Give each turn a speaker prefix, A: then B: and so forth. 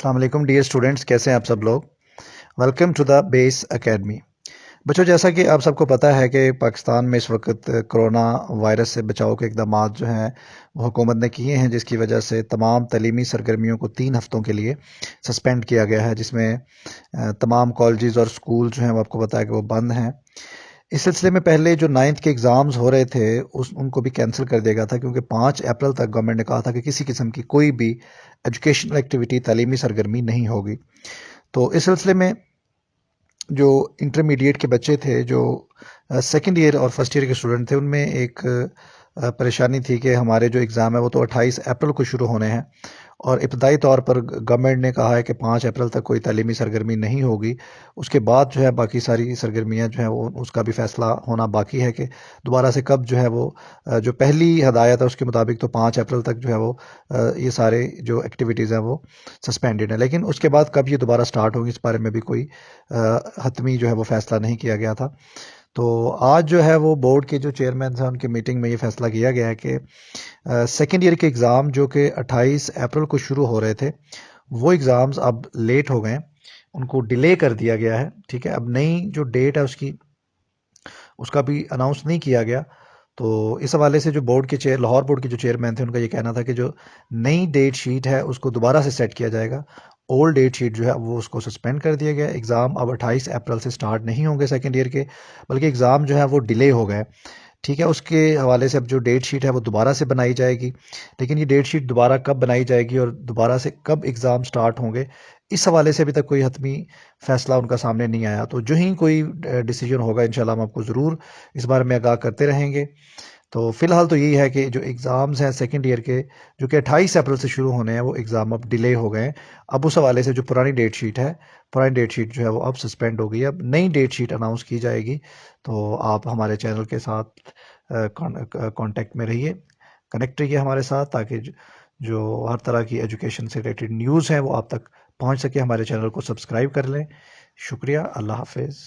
A: अस्सलाम वालेकुम dear students, कैसे हैं आप सब लोग। Welcome to the base academy. बच्चों, जैसा कि आप सबको पता है कि पाकिस्तान में इस वक्त कोरोना वायरस से बचाव के इकदाम जो हैं वो हुकूमत ने किए हैं, जिसकी वजह से तमाम तलीमी सरगर्मियों को 3 हफ्तों के लिए सस्पेंड किया गया है, जिसमें तमाम कॉलेजेस और स्कूल जो हैं वो आपको पता है कि वो बंद हैं। इस सिलसिले में पहले जो 9th के एग्ज़ाम्स हो रहे थे उनको भी कैंसिल कर दिया गया था, क्योंकि 5 अप्रैल तक गवर्नमेंट ने कहा था कि किसी किस्म की कोई भी एजुकेशनल एक्टिविटी तालीमी सरगर्मी नहीं होगी। तो इस सिलसिले में जो इंटरमीडिएट के बच्चे थे, जो सेकंड ईयर और फर्स्ट ईयर के स्टूडेंट थे, उनमें एक परेशानी थी कि हमारे जो एग्ज़ाम है वो तो 28 अप्रैल को शुरू होने हैं, और इब्तदाई तौर पर गवर्नमेंट ने कहा है कि 5 अप्रैल तक कोई तालीमी सरगर्मी नहीं होगी। उसके बाद जो है बाकी सारी सरगर्मियाँ जो हैं वो उसका भी फ़ैसला होना बाकी है कि दोबारा से कब जो है वो जो पहली हदायत है उसके मुताबिक तो 5 अप्रैल तक जो है वो ये सारे जो एक्टिविटीज़ हैं वो सस्पेंडेड है। लेकिन उसके बाद कब ये दोबारा स्टार्ट होगी, इस बारे में भी कोई हतमी जो है वो फ़ैसला नहीं किया गया था। तो आज जो है वो बोर्ड के जो चेयरमैन हैं उनकी मीटिंग में ये फैसला किया गया है कि सेकेंड ईयर के एग्ज़ाम जो कि 28 अप्रैल को शुरू हो रहे थे, वो एग्ज़ाम्स अब लेट हो गए, उनको डिले कर दिया गया है। ठीक है, अब नई जो डेट है उसका भी अनाउंस नहीं किया गया। तो इस हवाले से जो बोर्ड के लाहौर बोर्ड के जो चेयरमैन थे, उनका ये कहना था कि जो नई डेट शीट है उसको दोबारा से सेट किया जाएगा। ओल्ड डेट शीट जो है वो उसको सस्पेंड कर दिया गया। एग्ज़ाम अब 28 अप्रैल से स्टार्ट नहीं होंगे सेकेंड ईयर के, बल्कि एग्ज़ाम जो है वो डिले हो गए। ठीक है, उसके हवाले से अब जो डेट शीट है वो दोबारा से बनाई जाएगी। लेकिन ये डेट शीट दोबारा कब बनाई जाएगी और दोबारा से कब एग्ज़ाम स्टार्ट होंगे, इस हवाले से अभी तक कोई हतमी फ़ैसला उनका सामने नहीं आया। तो जो ही कोई डिसीजन होगा, इंशाल्लाह हम आपको ज़रूर इस बारे में आगाह करते रहेंगे। तो फ़िलहाल तो यही है कि जो एग्ज़ाम्स हैं सेकेंड ईयर के, जो कि 28 अप्रैल से शुरू होने हैं, वो एग्ज़ाम अब डिले हो गए हैं। अब उस हवाले से जो पुरानी डेट शीट जो है वो अब सस्पेंड हो गई है। अब नई डेट शीट अनाउंस की जाएगी। तो आप हमारे चैनल के साथ कांटेक्ट में रहिए, कनेक्ट रहिए हमारे साथ, ताकि जो हर तरह की एजुकेशन से रिलेटेड न्यूज़ हैं वो आप तक पहुंच सके। हमारे चैनल को सब्सक्राइब कर लें। शुक्रिया, अल्लाह हाफिज़।